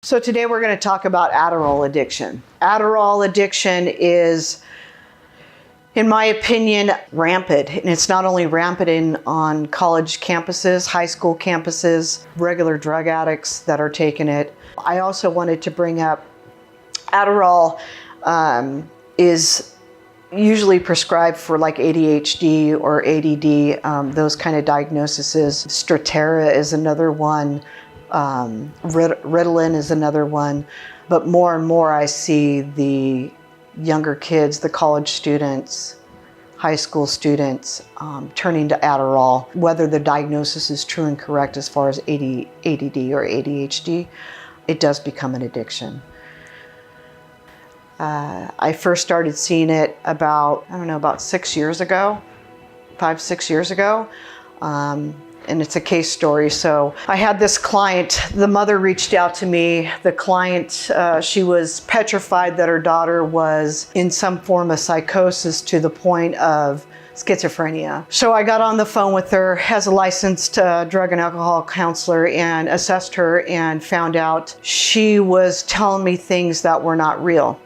So today we're going to talk about Adderall addiction. Adderall addiction is, in my opinion, rampant. And it's not only rampant on college campuses, high school campuses, regular drug addicts that are taking it. I also wanted to bring up Adderall is usually prescribed for like ADHD or ADD, those kind of diagnoses. Strattera is another one. Ritalin is another one, but more and more I see the younger kids, the college students, high school students turning to Adderall. Whether the diagnosis is true and correct as far as ADD or ADHD, it does become an addiction. I first started seeing it about 6 years ago, 5-6 years ago. And it's a case story. So I had this client, the mother reached out to me. The client, she was petrified that her daughter was in some form of psychosis to the point of schizophrenia. So I got on the phone with her as a licensed drug and alcohol counselor and assessed her and found out she was telling me things that were not real.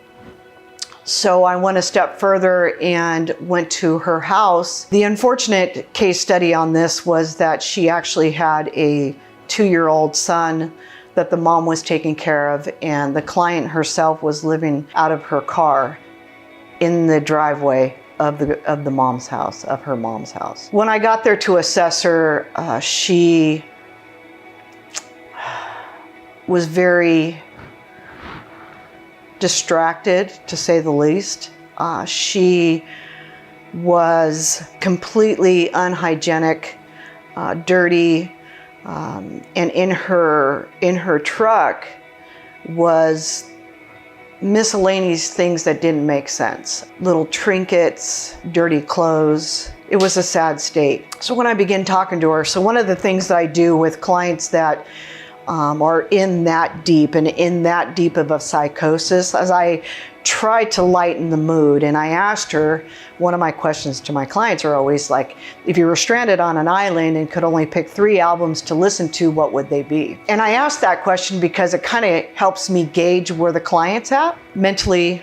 So I went a step further and went to her house. The unfortunate case study on this was that she actually had a 2-year-old son that the mom was taking care of, and the client herself was living out of her car in the driveway of her mom's house. When I got there to assess her, she was very distracted, to say the least. She was completely unhygienic, dirty, and in her truck was miscellaneous things that didn't make sense. Little trinkets, dirty clothes. It was a sad state. So when I began talking to her, so one of the things that I do with clients that are in that deep of a psychosis, as I try to lighten the mood. And I asked her, one of my questions to my clients are always like, if you were stranded on an island and could only pick 3 albums to listen to, what would they be? And I asked that question because it kind of helps me gauge where the client's at, mentally,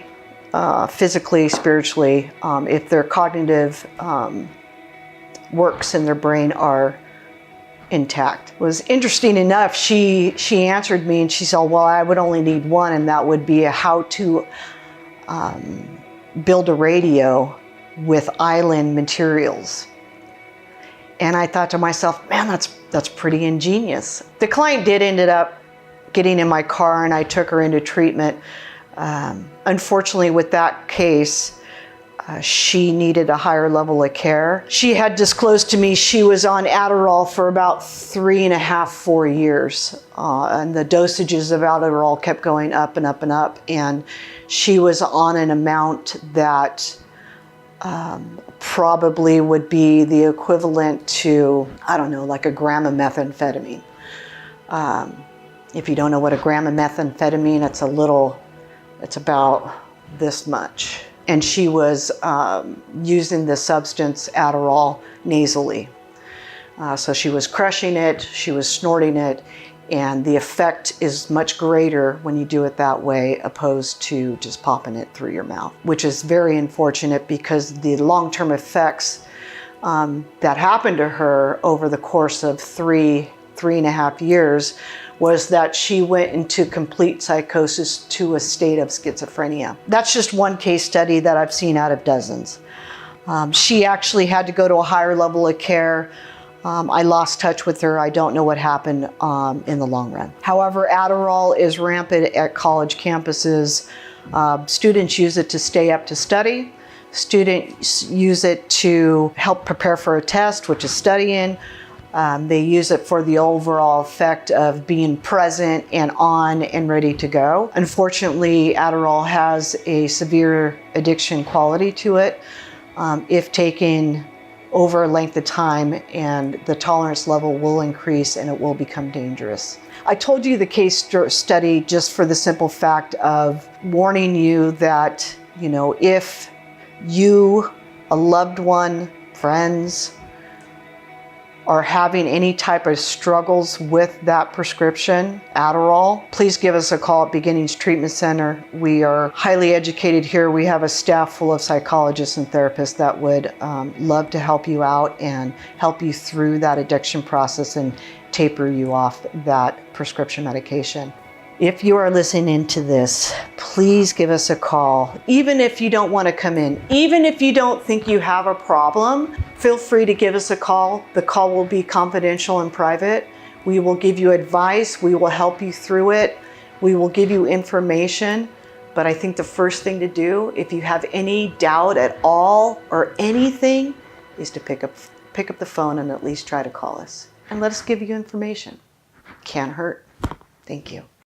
physically, spiritually, if their cognitive works in their brain are intact. It was interesting enough, she answered me and she said, well, I would only need one, and that would be how to build a radio with island materials. And I thought to myself, man, that's pretty ingenious. The client ended up getting in my car, and I took her into treatment. Unfortunately, with that case, she needed a higher level of care. She had disclosed to me she was on Adderall for about 3.5-4 years. And the dosages of Adderall kept going up and up and up. And she was on an amount that probably would be the equivalent to, I don't know, like a gram of methamphetamine. If you don't know what a gram of methamphetamine, it's about this much. And she was using the substance Adderall nasally. So she was crushing it, she was snorting it, and the effect is much greater when you do it that way opposed to just popping it through your mouth, which is very unfortunate because the long-term effects that happened to her over the course of 3.5 years was that she went into complete psychosis to a state of schizophrenia. That's just one case study that I've seen out of dozens. She actually had to go to a higher level of care. I lost touch with her. I don't know what happened in the long run. However, Adderall is rampant at college campuses. Students use it to stay up to study. Students use it to help prepare for a test, which is studying. They use it for the overall effect of being present and on and ready to go. Unfortunately, Adderall has a severe addiction quality to it if taken over a length of time, and the tolerance level will increase and it will become dangerous. I told you the case study just for the simple fact of warning you that, if you, a loved one, friends, are having any type of struggles with that prescription, Adderall, please give us a call at Beginnings Treatment Center. We are highly educated here. We have a staff full of psychologists and therapists that would love to help you out and help you through that addiction process and taper you off that prescription medication. If you are listening to this, please give us a call. Even if you don't want to come in, even if you don't think you have a problem, feel free to give us a call. The call will be confidential and private. We will give you advice. We will help you through it. We will give you information. But I think the first thing to do, if you have any doubt at all or anything, is to pick up the phone and at least try to call us. And let us give you information. Can't hurt. Thank you.